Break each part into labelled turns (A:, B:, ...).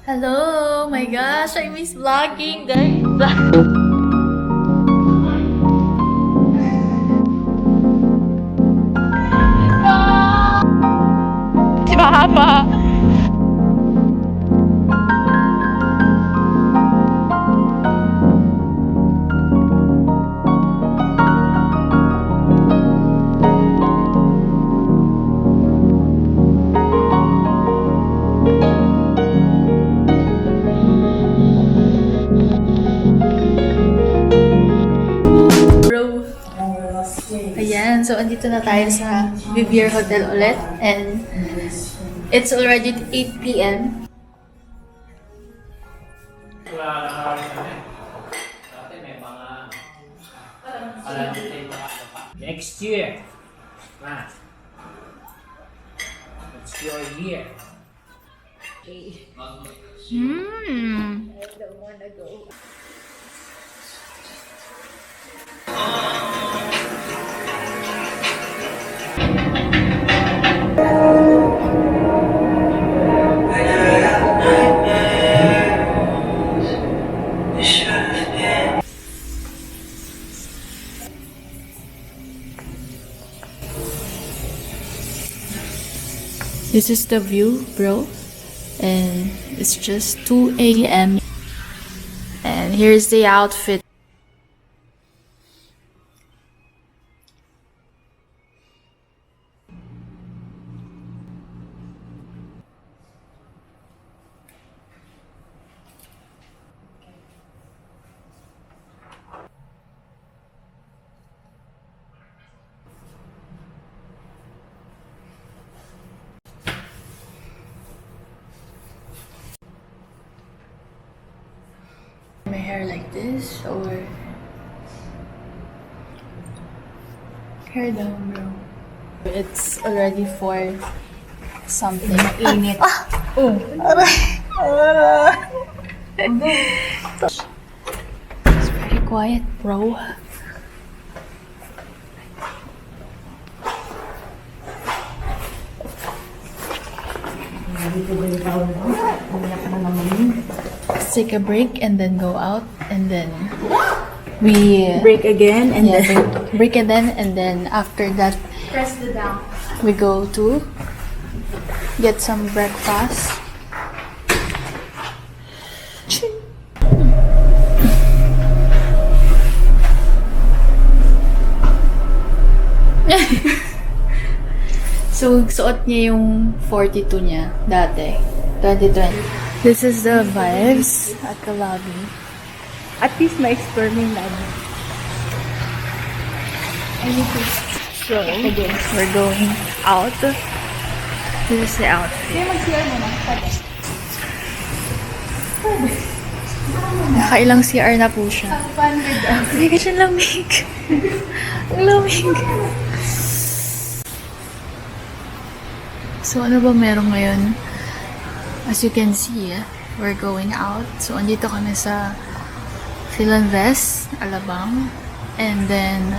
A: Hello! My gosh, I miss vlogging, guys. Si Mahaba. Bro. Ayan, so andito na tayo sa Vivier Hotel ulit and it's already 8 p.m.
B: Next year. It's your year.
A: I don't wanna go. This is the view, bro. And it's just 2 a.m. And here's the outfit. My hair like this or hair down, bro. It's already 4 something. Init. Oh. It's very quiet, bro. Let's take a break and then go out and then we
C: Break again and
A: yeah,
C: then
A: break again and then after that
C: press the down.
A: we go to get some breakfast. So, suot niya yung 42 niya dati. 2020. This is the vibes at the lobby.
C: At least ma-explore mo yung labo.
A: So, again, we're going out. This is the outfit.
C: Kaya mag-CR mo na.
A: Nakailang CR na po siya. Hindi ka siya lamig. Ang lamig. So, ano ba meron ngayon? As you can see, we're going out. So, andito kami sa Philanvest, Alabang. And then,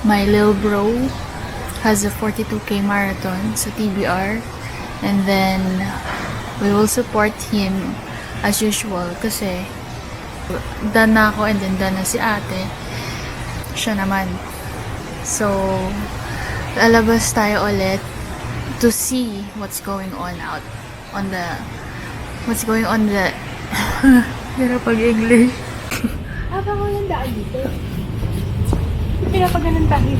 A: my little bro has a 42K marathon sa TBR. And then, we will support him as usual kasi done na ako and then done na si ate. Siya naman. So, lalabas tayo ulit to see what's going on out on the hirap pag-English.
C: Habang walang daan dito. Pinapaganan tayo.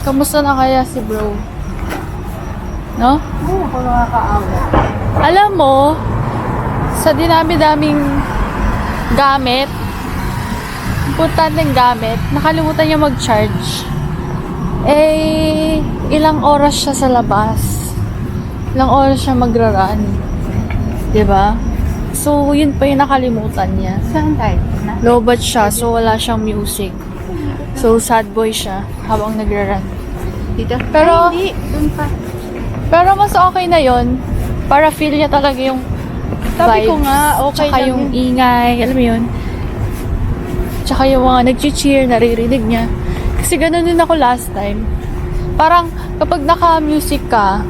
A: Kamusta na kaya si bro? No?
C: Oo, ako nakakaawa.
A: Alam mo, sa dinami-daming gamit, importanteng gamit, nakalimutan niya mag-charge. Eh, ilang oras siya sa labas. Ilang oras siya magra-run. Diba? So, yun pa yung nakalimutan niya.
C: Saan tayo?
A: Lobat siya, so wala siyang music. So, sad boy siya habang nagra-run.
C: Dito?
A: Pero-
C: Ay, hindi. Doon pa.
A: Pero mas okay na yon para feel niya talaga yung
C: Sabi ko
A: vibes,
C: nga, okay
A: tsaka
C: lang
A: yung
C: yun.
A: ingay, alam mo yun. Tsaka yung mga nag-cheer, naririnig niya. Kasi ganun din ako last time. Parang kapag naka-music ka,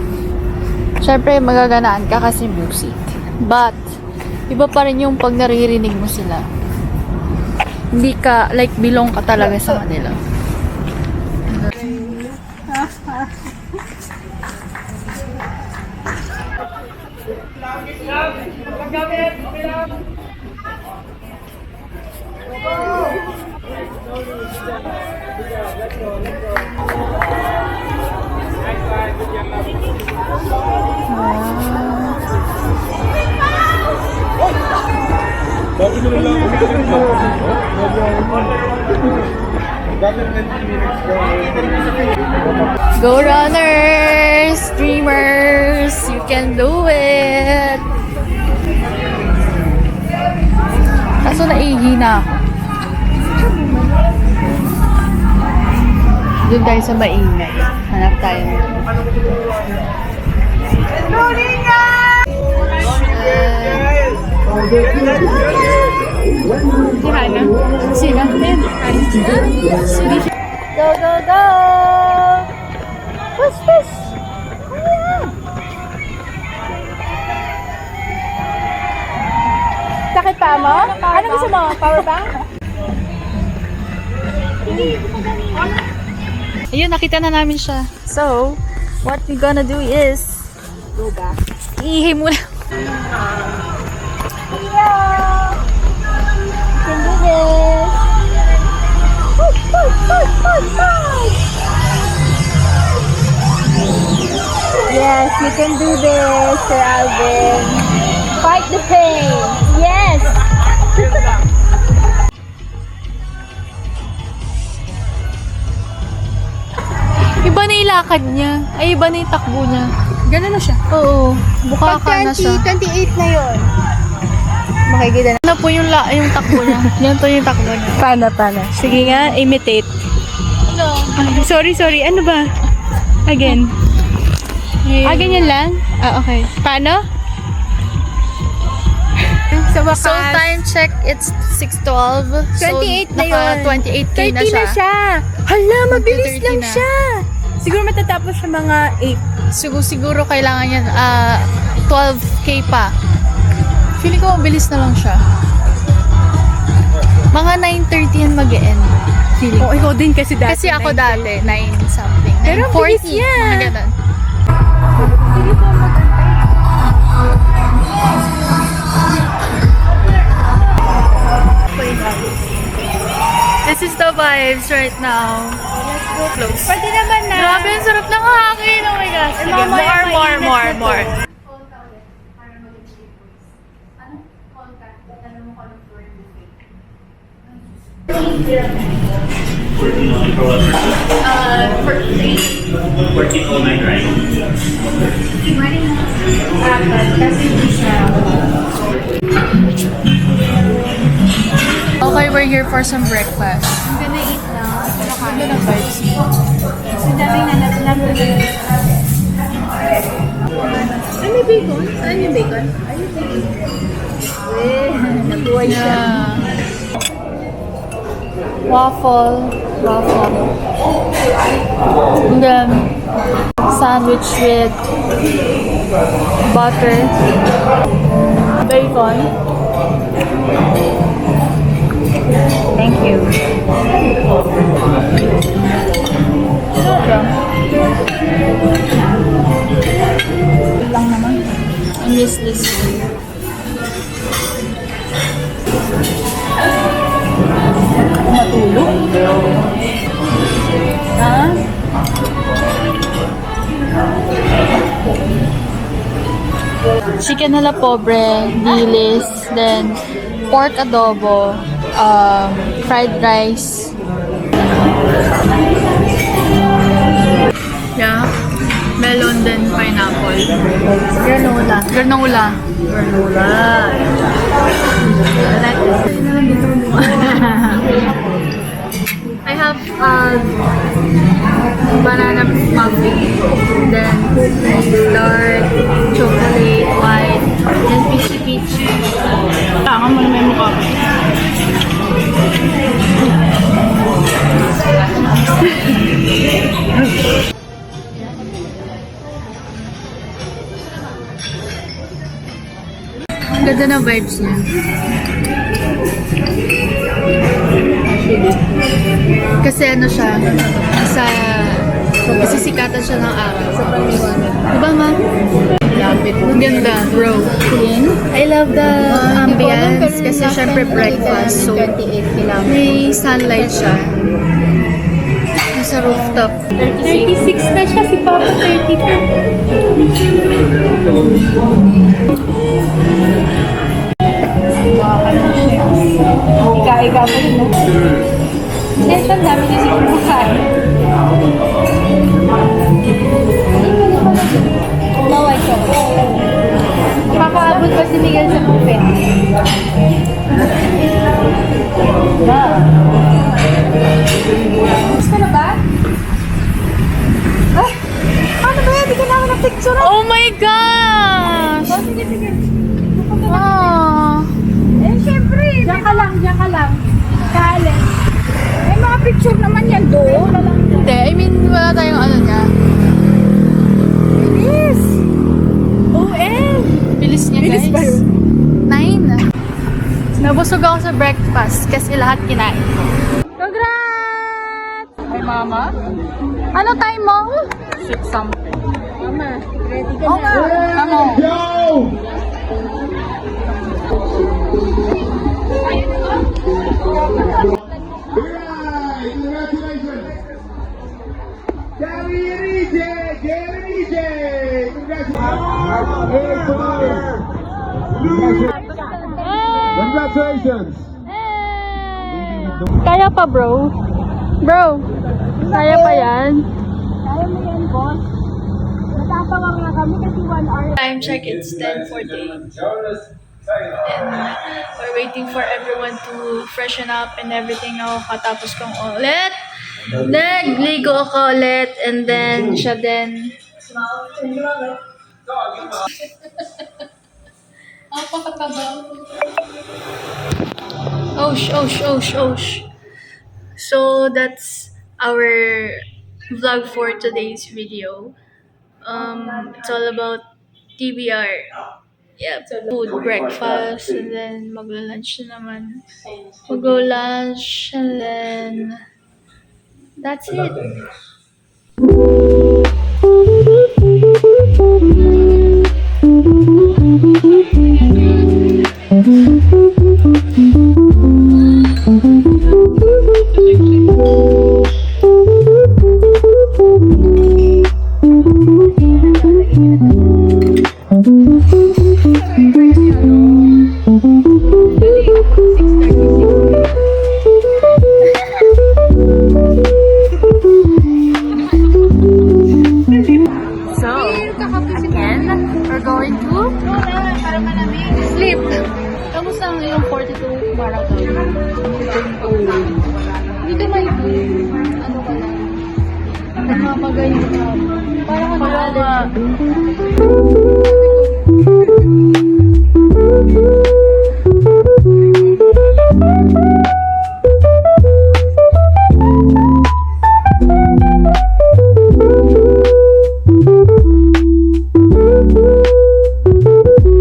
A: syempre magaganaan ka kasi music. But, iba pa rin yung pag naririnig mo sila. Hindi ka, like, belong ka talaga sa kanila. Go runners! Dreamers! You can do it! Kaso naihina ako. Doon tayo sa maingay. Hanap tayo. Sino? Go, go, go! Push, push!
C: Sakit pa mo? Ano gusto mo? Power bank?
A: Ayun, nakita na namin siya. So, what we gonna do is
C: Go back.
A: iihi muna.
C: Yeah! You can do this! Push, push, push, push, push! Yes, you can do this, Sir Alvin. Fight the pain. Yes!
A: Iba na yung lakad niya. Ay, iba na yung takbo niya.
C: Gano'n na siya.
A: Oo, buka
C: Pag
A: ka na siya.
C: 28 na yun. Makikita na.
A: Ano po yung takbo niya? Yan to yung takbo niya.
C: Paano? Sige nga, imitate.
A: Ano?
C: Sorry. Ano ba? Again. Ganyan lang? Okay. Paano? Sa wakas.
A: So, time check, it's 6:12.
C: 28 na yun.
A: 28K
C: 30
A: na siya.
C: na siya. Hala, mabilis
A: 30
C: lang
A: na.
C: siya. Siguro matatapos siya mga 8.
A: Siguro kailangan niya 12K pa. Feeling ko mabilis na lang siya. Mga 9:30 yan mag-e-end. Feeling ko.
C: Ikaw din kasi dati.
A: Kasi ako dati, 9 something.
C: Pero ang
A: 9:40,
C: bilis niya.
A: mga ganun. This is the vibes right now. Let's go close.
C: Pwede naman na.
A: Grabe, ang sarap ng hangin. Oh my gosh. Sige, more. Okay, we're here for some breakfast.
C: I'm gonna eat now.
A: Ano na vibes mo?
C: Ang daming namin. Ay, may bacon? Saan yung bacon? Ayun, bacon. Nabuhay siya.
A: Yeah. Waffle. And then, sandwich with butter, bacon.
C: Thank you.
A: Lang naman. I miss this. Matulog? Ha? Chicken hala pobre, dilis, then pork adobo, fried rice. Yeah. Melon then pineapple.
C: Granola.
A: Granola. I have banana muffin, then dark chocolate, white, then peachy peachy. Tangan mo na may mukha. Ang ganda ng vibes niya. Kasi ano siya, sisikatan siya ng araw. Diba ma? Lapit. Ang ganda, bro. I love the ambience kasi syempre breakfast. So,
C: 28 kilometers.
A: may sunlight siya. Nasa rooftop.
C: 36 na siya, si Papa 32. Ika-ika pa rin na. Session dami niya siguro makain. Maway siya. Makakaabot pa si Miguel sa buffet. Gusto na ba? Ay! Paano ba yan? Hindi ka na ako na-picture.
A: Oh my gosh!
C: Sige, sige.
A: Ah.
C: Eh, syempre. Diyan ka lang, diyan ka lang. Kaalis. May mga picture naman yan doon.
A: Hindi, I mean, wala tayong ano niya.
C: Bilis! OM!
A: Bilis niya,
C: Bilis
A: guys.
C: ba yun?
A: 9. Nabusog ako sa breakfast kasi lahat kinain ko.
C: Congrats!
A: Ay, mama. Ano time mo? 6 something.
C: Mama, ready ka na.
A: Ano?
D: Congratulations! Gary Enrique! Gary Enrique! Congratulations!
A: Kaya pa, bro. Bro, kaya pa yan.
C: Kaya mo yan, boss. Natatawa nga kami kasi 1 hour.
A: Time check, it's 10:48. And we're waiting for everyone to freshen up and everything. Nakakatapos kong ulit. Nagligo ako ulit. And then, siya din. Osh. So, that's our vlog for today's video. It's all about TBR. Yep, food, breakfast, and then magla-lunch na naman. Mag-go lunch, and then that's it. So, again, we're going to sleep. Kamusta ang iyong 42 marathon? Hindi ka may ano ka na? Nagmamagayin ka. Parang ka